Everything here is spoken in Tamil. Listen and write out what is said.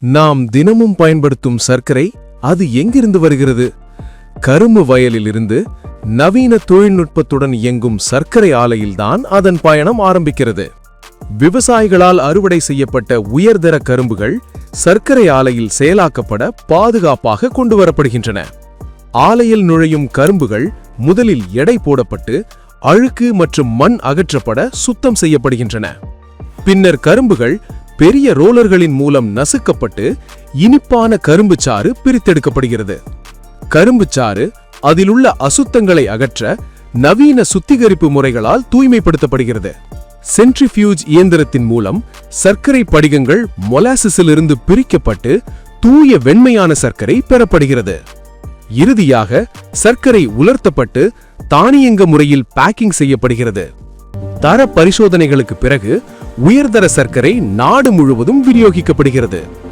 நாம் தினமும் பயன்படுத்தும் சர்க்கரை அது எங்கிருந்து வருகிறது? கரும்பு வயலிலிருந்து நவீன தொழில்நுட்பத்துடன் இயங்கும் சர்க்கரை ஆலையில்தான் அதன் பயணம் ஆரம்பிக்கிறது. விவசாயிகளால் அறுவடை செய்யப்பட்ட உயர்தர கரும்புகள் சர்க்கரை ஆலையில் செயலாக்கப்பட பாதுகாப்பாக கொண்டுவரப்படுகின்றன. ஆலையில் நுழையும் கரும்புகள் முதலில் எடை போடப்பட்டு அழுக்கு மற்றும் மண் அகற்றப்பட சுத்தம் செய்யப்படுகின்றன. பின்னர் கரும்புகள் பெரிய ரோலர்களின் மூலம் நசுக்கப்பட்டு இனிப்பான கரும்புச்சாறு பிரித்தெடுக்கப்படுகிறது. கரும்புச்சாறு அதிலுள்ள அசுத்தங்களை அகற்ற நவீன சுத்திகரிப்பு முறைகளால் தூய்மைப்படுத்தப்படுகிறது. சென்ட்ரிஃபியூஜ் இயந்திரத்தின் மூலம் சர்க்கரை படிகங்கள் மொலாசிஸிலிருந்து பிரிக்கப்பட்டு தூய வெண்மையான சர்க்கரை பெறப்படுகிறது. இறுதியாக சர்க்கரை உலர்த்தப்பட்டு தானியங்க முறையில் பேக்கிங் செய்யப்படுகிறது. தர பரிசோதனைகளுக்கு பிறகு உயர்தர சர்க்கரை நாடு முழுவதும் விநியோகிக்கப்படுகிறது.